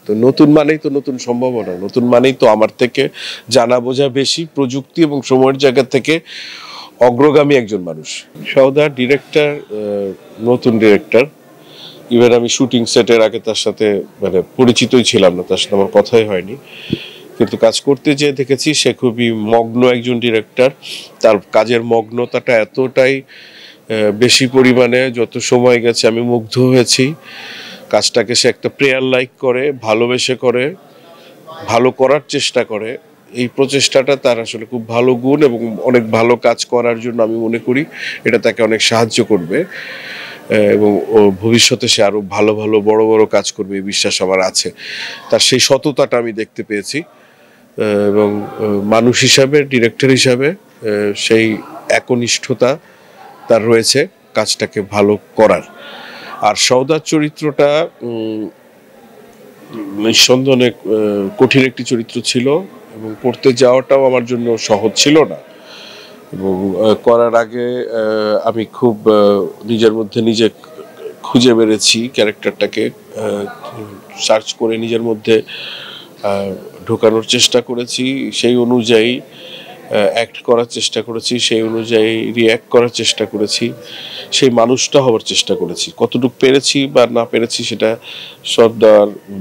তো নতুন মানেই তো নতুন সম্ভাবনা, নতুন মানেই তো আমার থেকে জানা বোঝা বেশি, প্রযুক্তি এবং সময়ের জায়গা থেকে অগ্রগামী একজন মানুষ। সওদার ডিরেক্টর, নতুন ডিরেক্টর। ইভেন আমি শুটিং সেটের আগে তার সাথে মানে পরিচিতই ছিলাম না, তার সাথে আমার কথাই হয়নি, কিন্তু কাজ করতে যেয়ে দেখেছি সে খুবই মগ্ন একজন ডিরেক্টর। তার কাজের মগ্নতাটা এতটাই বেশি পরিমাণে, যত সময় গেছে আমি মুগ্ধ হয়েছি। কাজটাকে সে একটা প্রেয়ার লাইক করে, ভালোবেসে করে, ভালো করার চেষ্টা করে। এই প্রচেষ্টাটা তার আসলে খুব ভালো গুণ, এবং অনেক ভালো কাজ করার জন্য আমি মনে করি এটা তাকে অনেক সাহায্য করবে, এবং ভবিষ্যতে সে আরো ভালো ভালো বড় বড় কাজ করবে এই বিশ্বাস আমার আছে। তার সেই সততাটা আমি দেখতে পেয়েছি, এবং মানুষ হিসাবে, ডিরেক্টর হিসাবে সেই একনিষ্ঠতা তার রয়েছে কাজটাকে ভালো করার। আর সওদার চরিত্রটা নিঃসন্দেহে অনেক কঠিন একটি চরিত্র ছিল, এবং করতে যাওয়াটাও আমার জন্য সহজ ছিল না। এবং করার আগে আমি খুব নিজের মধ্যে নিজে খুঁজে বেড়েছি, ক্যারেক্টারটাকে সার্চ করে নিজের মধ্যে ঢোকানোর চেষ্টা করেছি, সেই অনুযায়ী অ্যাক্ট করার চেষ্টা করেছি, সেই অনুযায়ী রিয়্যাক্ট করার চেষ্টা করেছি, সেই মানুষটা হওয়ার চেষ্টা করেছি। কতটুকু পেরেছি বা না পেরেছি সেটা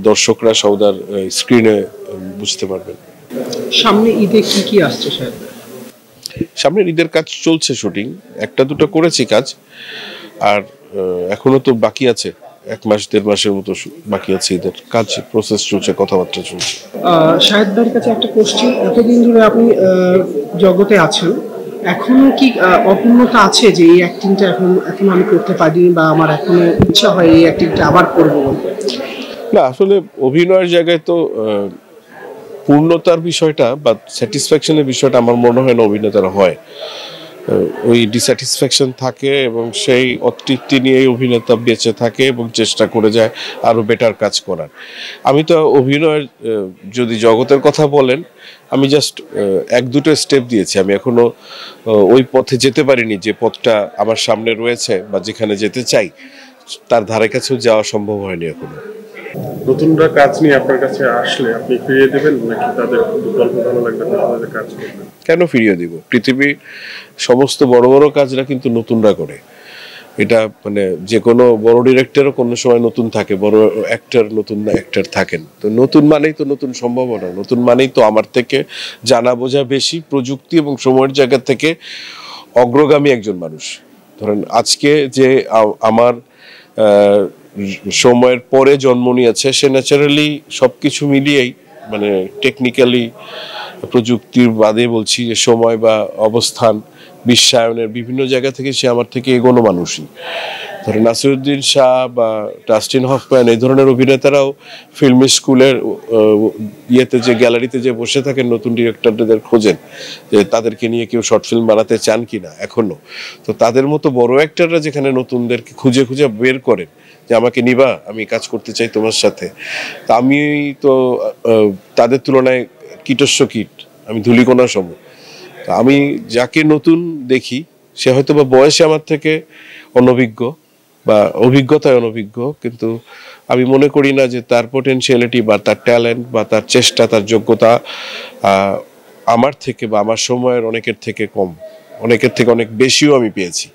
দর্শকরা সওদার স্ক্রিনে বুঝতে পারবেন। সামনে ঈদে কি কি আসছে স্যার? সামনের ঈদের কাজ চলছে, শুটিং একটা দুটো করেছি কাজ, আর এখনো তো বাকি আছে, 1 মাস 1.5 মাসের মতো বাকি আছে ঈদের কাজ। প্রসেস চলছে, কথাবার্তা চলছে। শাহেদ ভাইয়ের কাছে একটা কোশ্চেন, এতদিন ধরে আপনি জগতে আছেন, এখনো কি অপূর্ণতা আছে যে এই অ্যাক্টিংটা এখন আমি করতে পারিনি, বা আমার এখনো ইচ্ছা হয় এই অ্যাক্টিংটা আবার করবো? না, আসলে অভিনয়ের জায়গায় তো পূর্ণতার বিষয়টা বা স্যাটিসফ্যাকশনের বিষয়টা আমার মনে হয় না অভিনেতারা হয়। ওই ডিস্যাটিসফ্যাকশন থাকে, এবং সেই অতৃপ্তি নিয়েই অভিনেতা বেঁচে থাকে এবং চেষ্টা করে যায় আরো বেটার কাজ করার। আমি তো অভিনয়ের যদি জগতের কথা বলেন, আমি জাস্ট 1-2 স্টেপ দিয়েছি, আমি এখনো ওই পথে যেতে পারিনি যে পথটা আমার সামনে রয়েছে, বা যেখানে যেতে চাই তার ধারে কাছেও যাওয়া সম্ভব হয়নি এখনো। নতুনরা কাজ নিয়ে আপনার কাছে আসলে আপনি ফিরিয়ে দেবেন, নাকি তাদের গল্প ভালো লাগবে তাদের কাজ করবেন? কেন ফিরিয়ে দিব? পৃথিবীর সমস্ত বড় বড় কাজরা কিন্তু নতুনরা করে। এটা মানে যে কোনো বড় ডিরেক্টরও কোনো সময় নতুন থাকে, বড় অ্যাক্টর নতুন অ্যাক্টর থাকেন। তো নতুন মানেই তো নতুন সম্ভাবনা, নতুন মানেই তো আমার থেকে জানা বোঝা বেশি, প্রযুক্তি এবং সময়ের জায়গা থেকে অগ্রগামী একজন মানুষ। ধরেন আজকে যে আমার সময়ের পরে জন্ম নিয়েছে, সে ন্যাচারালি সবকিছু মিলিয়েই, মানে টেকনিক্যালি, প্রযুক্তির বাদে বলছি, যে সময় বা অবস্থান, বিশ্বায়নের বিভিন্ন জায়গা থেকে সে আমার থেকে এগোনো মানুষই। ধরেন নাসিরুদ্দিন শাহ বা ডাস্টিন হফম্যান, এই ধরনের অভিনেতারাও ফিল্ম স্কুলের ইয়েতে, যে গ্যালারিতে যে বসে থাকেন, নতুন ডিরেক্টরদের খোঁজেন যে তাদেরকে নিয়ে কেউ শর্ট ফিল্ম বানাতে চান কিনা এখনো। তো তাদের মতো বড় অ্যাক্টররা যেখানে নতুনদেরকে খুঁজে খুঁজে বের করেন যে আমাকে নিবা, আমি কাজ করতে চাই তোমার সাথে, তা আমি তো তাদের তুলনায় কীটস্য কীট, আমি ধূলিকণা সম। আমি যাকে নতুন দেখি সে হয়তো বা বয়সে আমার থেকে অনভিজ্ঞ বা অভিজ্ঞতায় অনভিজ্ঞ, কিন্তু আমি মনে করি না যে তার পোটেনশিয়ালিটি বা তার ট্যালেন্ট বা তার চেষ্টা, তার যোগ্যতা আমার থেকে বা আমার সময়ের অনেকের থেকে কম, অনেকের থেকে অনেক বেশিও আমি পেয়েছি।